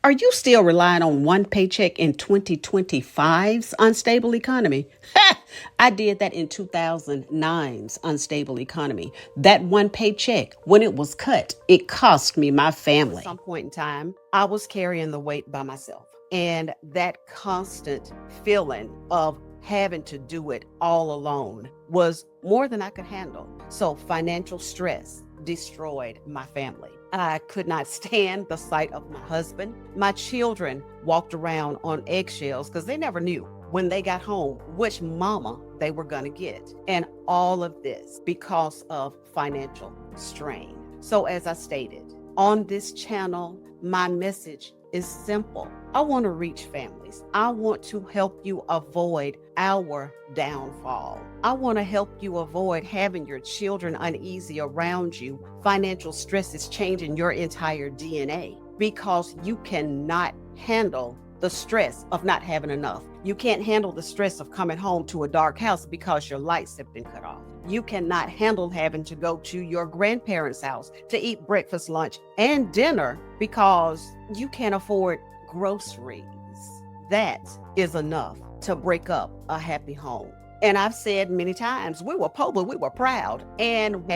Are you still relying on one paycheck in 2025's unstable economy? I did that in 2009's unstable economy. That one paycheck, when it was cut, it cost me my family. At some point in time, I was carrying the weight by myself. And that constant feeling of having to do it all alone was more than I could handle. So financial stress destroyed my family. I could not stand the sight of my husband. My children walked around on eggshells because they never knew when they got home which mama they were going to get. And all of this because of financial strain. So as I stated, on this channel, my message is simple. I want to reach families. I want to help you avoid our downfall. I want to help you avoid having your children uneasy around you. Financial stress is changing your entire DNA because you cannot handle the stress of not having enough. You can't handle the stress of coming home to a dark house because your lights have been cut off. You cannot handle having to go to your grandparents' house to eat breakfast, lunch, and dinner because you can't afford groceries. That is enough to break up a happy home. And I've said many times, we were poor, but we were proud, and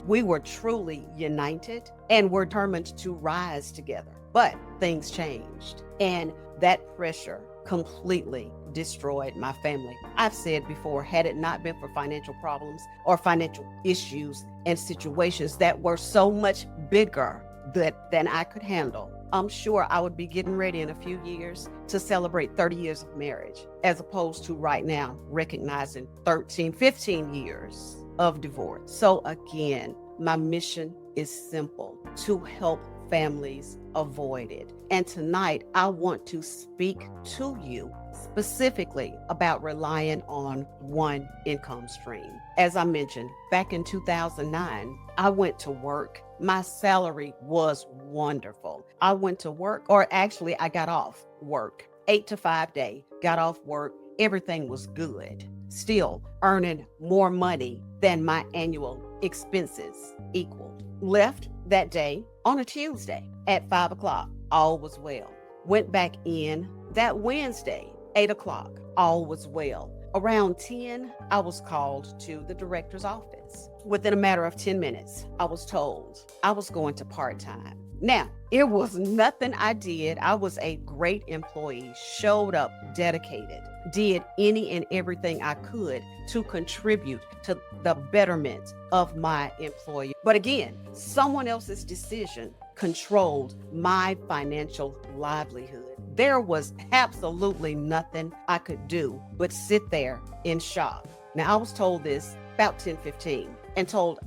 we were truly united and were determined to rise together. But things changed, and that pressure completely destroyed my family. I've said before, had it not been for financial problems or financial issues and situations that were so much bigger than I could handle, I'm sure I would be getting ready in a few years to celebrate 30 years of marriage, as opposed to right now recognizing 13, 15 years of divorce. So again, my mission is simple: to help families avoid it. And tonight, I want to speak to you specifically about relying on one income stream. As I mentioned, back in 2009, I went to work. My salary was wonderful. I went to work, or actually I got off work, 8 to 5 day, got off work. Everything was good. Still earning more money than my annual expenses equaled. Left that day on a Tuesday at 5 o'clock. All was well. Went back in that Wednesday, 8 o'clock. All was well. Around 10, I was called to the director's office. Within a matter of 10 minutes, I was told I was going to part-time. Now, it was nothing I did. I was a great employee, showed up, dedicated, did any and everything I could to contribute to the betterment of my employer. But again, someone else's decision controlled my financial livelihood. There was absolutely nothing I could do but sit there in shock. Now, I was told this about 10:15 and told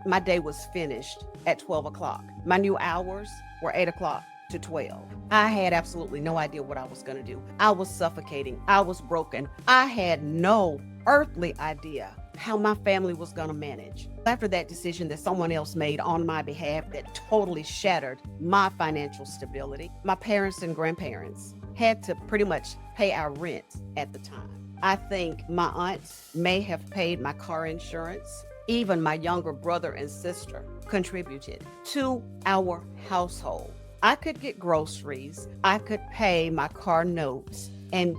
my day was finished at 12 o'clock. My new hours were 8 o'clock to 12. I had absolutely no idea what I was going to do. I was suffocating. I was broken. I had no earthly idea how my family was going to manage. After that decision that someone else made on my behalf that totally shattered my financial stability, my parents and grandparents had to pretty much pay our rent at the time. I think my aunt may have paid my car insurance. Even my younger brother and sister contributed to our household. I could get groceries. I could pay my car notes and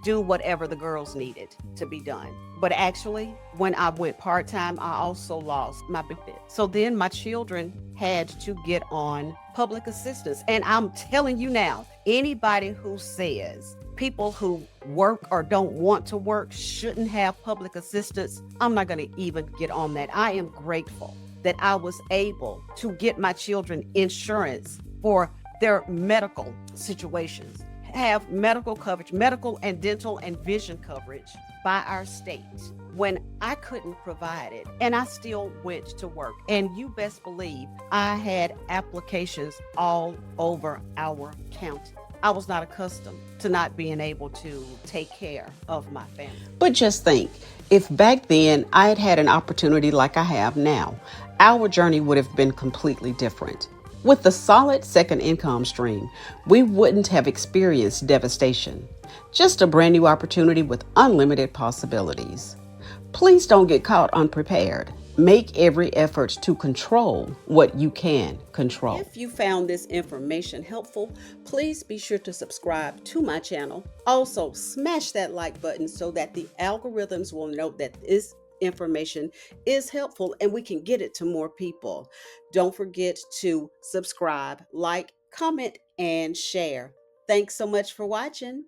do whatever the girls needed to be done. But actually, when I went part-time, I also lost my benefit. So then my children had to get on public assistance. And I'm telling you now, anybody who says people who work or don't want to work shouldn't have public assistance, I'm not going to even get on that. I am grateful that I was able to get my children insurance for their medical situations, have medical coverage, medical and dental and vision coverage by our state when I couldn't provide it. And I still went to work. And you best believe I had applications all over our county. I was not accustomed to not being able to take care of my family. But just think, if back then I had had an opportunity like I have now, our journey would have been completely different. With the solid second income stream, we wouldn't have experienced devastation. Just a brand new opportunity with unlimited possibilities. Please don't get caught unprepared. Make every effort to control what you can control. If you found this information helpful, please be sure to subscribe to my channel. Also, smash that like button so that the algorithms will know that this information is helpful and we can get it to more people. Don't forget to subscribe, like, comment, and share. Thanks so much for watching.